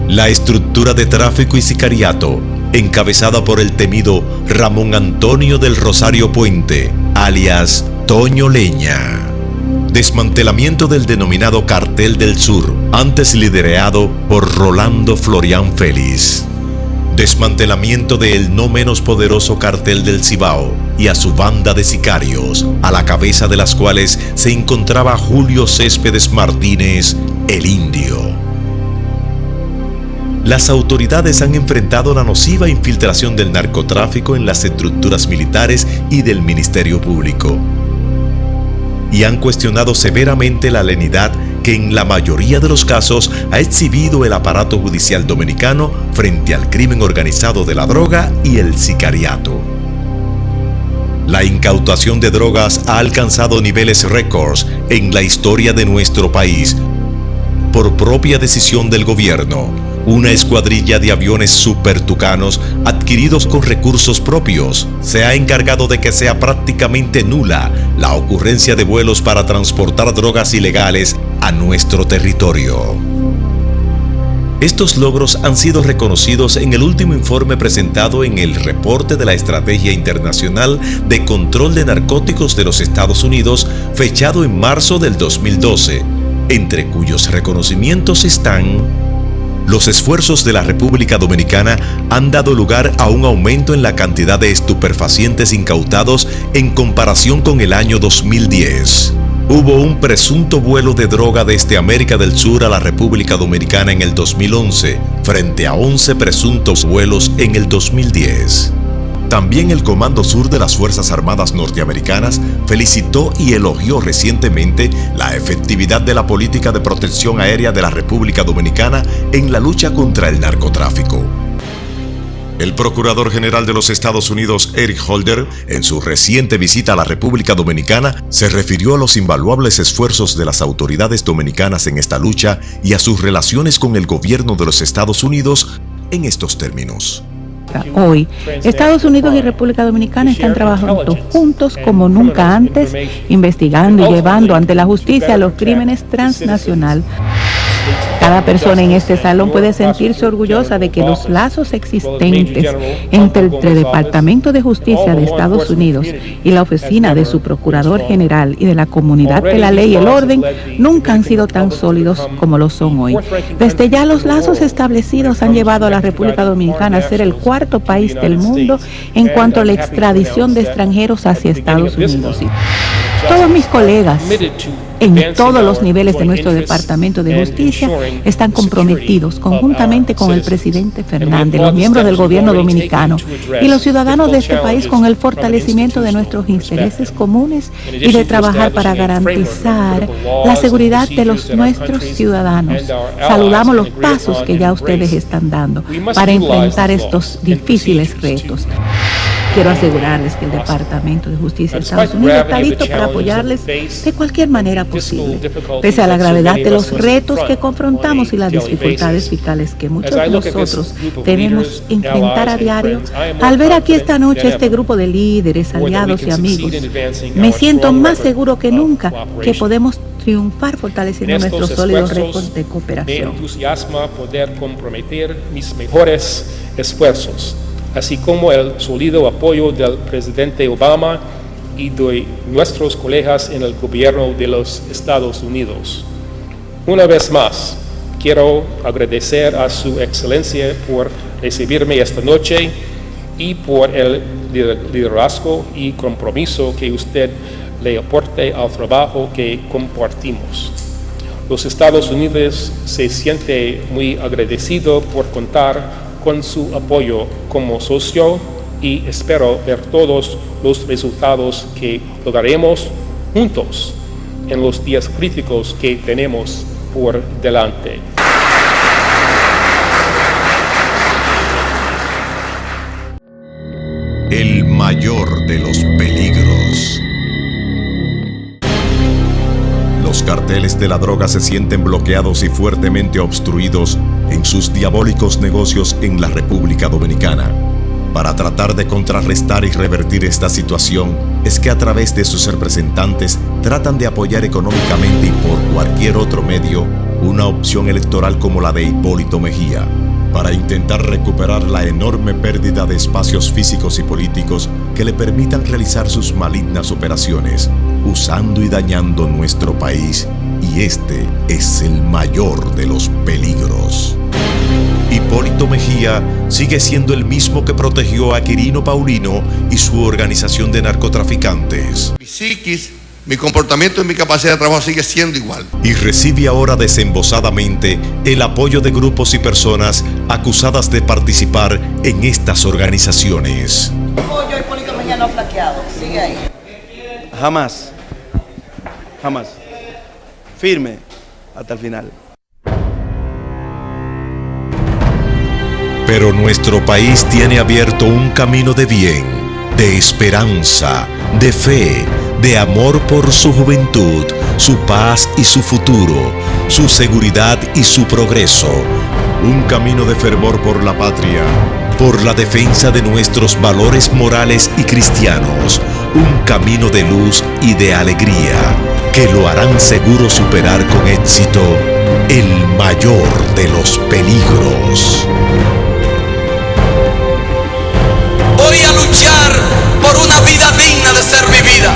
La estructura de tráfico y sicariato encabezada por el temido Ramón Antonio del Rosario Puente, alias Toño Leña. Desmantelamiento del denominado Cartel del Sur, antes liderado por Rolando Florián Félix. Desmantelamiento del no menos poderoso Cartel del Cibao y a su banda de sicarios, a la cabeza de las cuales se encontraba Julio Céspedes Martínez, el Indio. Las autoridades han enfrentado la nociva infiltración del narcotráfico en las estructuras militares y del Ministerio Público, y han cuestionado severamente la lenidad que en la mayoría de los casos ha exhibido el aparato judicial dominicano frente al crimen organizado de la droga y el sicariato. La incautación de drogas ha alcanzado niveles récords en la historia de nuestro país, por propia decisión del gobierno. Una escuadrilla de aviones supertucanos adquiridos con recursos propios se ha encargado de que sea prácticamente nula la ocurrencia de vuelos para transportar drogas ilegales a nuestro territorio. Estos logros han sido reconocidos en el último informe presentado en el reporte de la Estrategia Internacional de Control de Narcóticos de los Estados Unidos, fechado en marzo del 2012, entre cuyos reconocimientos están: los esfuerzos de la República Dominicana han dado lugar a un aumento en la cantidad de estupefacientes incautados en comparación con el año 2010. Hubo un presunto vuelo de droga desde América del Sur a la República Dominicana en el 2011, frente a 11 presuntos vuelos en el 2010. También el Comando Sur de las Fuerzas Armadas norteamericanas felicitó y elogió recientemente la efectividad de la política de protección aérea de la República Dominicana en la lucha contra el narcotráfico. El Procurador General de los Estados Unidos, Eric Holder, en su reciente visita a la República Dominicana, se refirió a los invaluables esfuerzos de las autoridades dominicanas en esta lucha y a sus relaciones con el gobierno de los Estados Unidos en estos términos.
Hoy, Estados Unidos y República Dominicana están trabajando juntos como nunca antes, investigando y llevando ante la justicia los crímenes transnacionales. Cada persona en este salón puede sentirse orgullosa de que los lazos existentes entre el Departamento de Justicia de Estados Unidos y la oficina de su Procurador General y de la Comunidad de la Ley y el Orden nunca han sido tan sólidos como lo son hoy. Desde ya los lazos establecidos han llevado a la República Dominicana a ser el cuarto país del mundo en cuanto a la extradición de extranjeros hacia Estados Unidos. Todos mis colegas en todos los niveles de nuestro Departamento de Justicia están comprometidos conjuntamente con el presidente Fernández, los miembros del gobierno dominicano y los ciudadanos de este país con el fortalecimiento de nuestros intereses comunes y de trabajar para garantizar la seguridad de nuestros ciudadanos. Saludamos los pasos que ya ustedes están dando para enfrentar estos difíciles retos. quiero asegurarles que el Departamento de Justicia de Estados Unidos está listo para apoyarles de cualquier manera posible, pese a la gravedad de los retos que confrontamos y las dificultades fiscales que muchos de nosotros debemos enfrentar a diario. Al ver aquí esta noche este grupo de líderes, aliados y amigos, me siento más seguro que nunca que podemos triunfar fortaleciendo nuestros sólidos récords de cooperación.
Me entusiasma poder comprometer mis mejores esfuerzos, así como el sólido apoyo del presidente Obama y de nuestros colegas en el gobierno de los Estados Unidos. Una vez más, quiero agradecer a su excelencia por recibirme esta noche y por el liderazgo y compromiso que usted le aporte al trabajo que compartimos. Los Estados Unidos se siente muy agradecido por contar con su apoyo como socio y espero ver todos los resultados que lograremos juntos en los días críticos que tenemos por delante.
El mayor de los peligros. Los carteles de la droga se sienten bloqueados y fuertemente obstruidos en sus diabólicos negocios en la República Dominicana. Para tratar de contrarrestar y revertir esta situación, es que a través de sus representantes tratan de apoyar económicamente y por cualquier otro medio una opción electoral como la de Hipólito Mejía, para intentar recuperar la enorme pérdida de espacios físicos y políticos que le permitan realizar sus malignas operaciones, usando y dañando nuestro país, y este es el mayor de los peligros. Hipólito Mejía sigue siendo el mismo que protegió a Quirino Paulino y su organización de narcotraficantes.
Mi psiquis, mi comportamiento y mi capacidad de trabajo sigue siendo igual.
Y recibe ahora desembosadamente el apoyo de grupos y personas acusadas de participar en estas organizaciones.
Apoyo a Hipólito Mejía no ha flaqueado, sigue ahí.
Jamás, jamás. Firme hasta el final.
Pero nuestro país tiene abierto un camino de bien, de esperanza, de fe, de amor por su juventud, su paz y su futuro, su seguridad y su progreso. Un camino de fervor por la patria, por la defensa de nuestros valores morales y cristianos. Un camino de luz y de alegría, que lo harán seguro superar con éxito el mayor de los peligros.
Voy a luchar por una vida digna de ser vivida.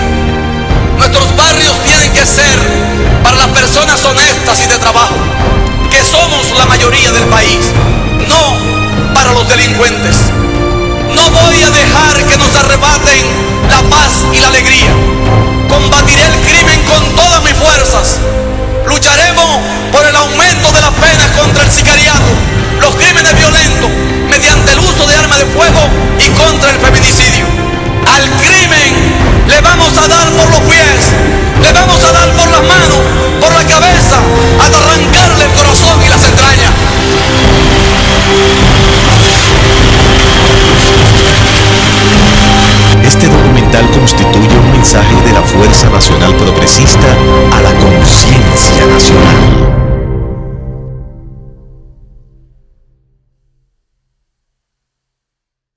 Nuestros barrios tienen que ser para las personas honestas y de trabajo, que somos la mayoría del país, no para los delincuentes. No voy a dejar que nos arrebaten la paz y la alegría. Combatiré el crimen con todas mis fuerzas. Lucharemos por el aumento de las penas contra el sicariato, los crímenes violentos, mediante el uso de armas de fuego y contra el feminicidio. Al crimen le vamos a dar por los pies, le vamos a dar por las manos, por la cabeza, hasta arrancarle el corazón y las entrañas.
Este documental constituye un mensaje de la Fuerza Nacional Progresista a la conciencia nacional.